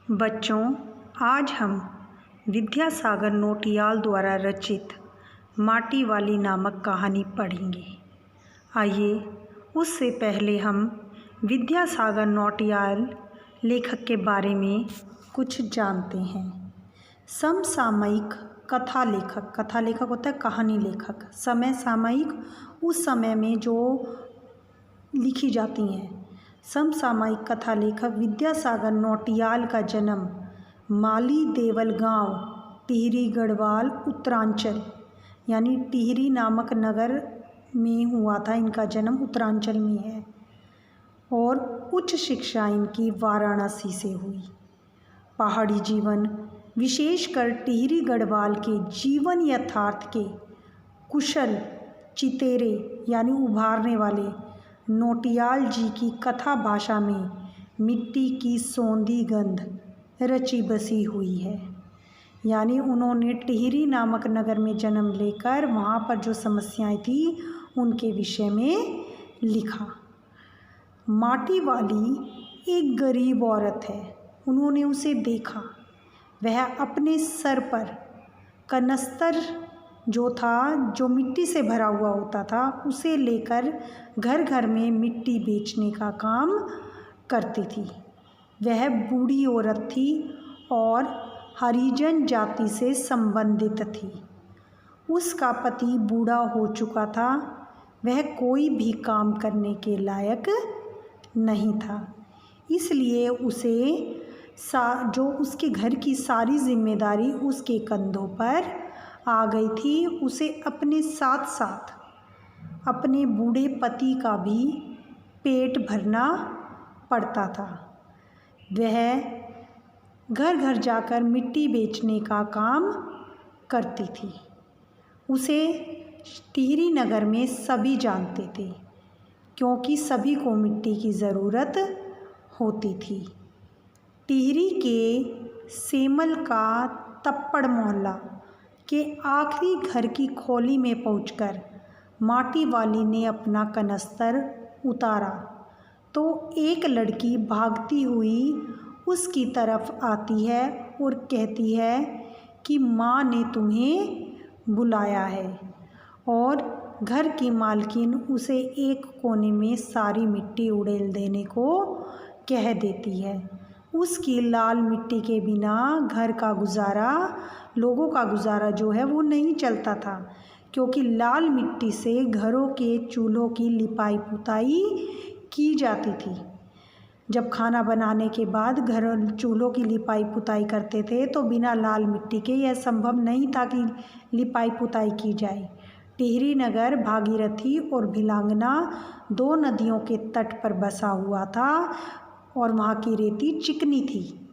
बच्चों, आज हम विद्यासागर नौटियाल द्वारा रचित माटी वाली नामक कहानी पढ़ेंगे। आइए उससे पहले हम विद्यासागर नौटियाल लेखक के बारे में कुछ जानते हैं। समसामयिक कथा लेखक होता है कहानी लेखक। समय सामयिक उस समय में जो लिखी जाती हैं। समसामयिक कथा लेखक विद्यासागर नौटियाल का जन्म माली देवल गांव, टिहरी गढ़वाल, उत्तरांचल यानी टिहरी नामक नगर में हुआ था। इनका जन्म उत्तरांचल में है और उच्च शिक्षा इनकी वाराणसी से हुई। पहाड़ी जीवन, विशेषकर टिहरी गढ़वाल के जीवन यथार्थ के कुशल चितेरे यानी उभारने वाले नौटियाल जी की कथा भाषा में मिट्टी की सौंधी गंध रची बसी हुई है। यानी उन्होंने टिहरी नामक नगर में जन्म लेकर वहाँ पर जो समस्याएं थी उनके विषय में लिखा। माटी वाली एक गरीब औरत है। उन्होंने उसे देखा। वह अपने सर पर कनस्तर जो था, जो मिट्टी से भरा हुआ होता था, उसे लेकर घर घर में मिट्टी बेचने का काम करती थी। वह बूढ़ी औरत थी और हरिजन जाति से संबंधित थी। उसका पति बूढ़ा हो चुका था। वह कोई भी काम करने के लायक नहीं था। इसलिए उसे जो उसके घर की सारी जिम्मेदारी उसके कंधों पर आ गई थी। उसे अपने साथ साथ अपने बूढ़े पति का भी पेट भरना पड़ता था। वह घर घर जाकर मिट्टी बेचने का काम करती थी। उसे टिहरी नगर में सभी जानते थे क्योंकि सभी को मिट्टी की ज़रूरत होती थी। टिहरी के सेमल का तप्पड़ मोहल्ला के आखिरी घर की खोली में पहुंचकर माटी वाली ने अपना कनस्तर उतारा तो एक लड़की भागती हुई उसकी तरफ आती है और कहती है कि माँ ने तुम्हें बुलाया है। और घर की मालकिन उसे एक कोने में सारी मिट्टी उड़ेल देने को कह देती है। उसकी लाल मिट्टी के बिना घर का गुजारा, लोगों का गुजारा जो है वो नहीं चलता था क्योंकि लाल मिट्टी से घरों के चूल्हों की लिपाई पुताई की जाती थी। जब खाना बनाने के बाद घर चूल्हों की लिपाई पुताई करते थे तो बिना लाल मिट्टी के यह संभव नहीं था कि लिपाई पुताई की जाए। टिहरी नगर भागीरथी और भिलांगना दो नदियों के तट पर बसा हुआ था और वहाँ की रेती चिकनी थी।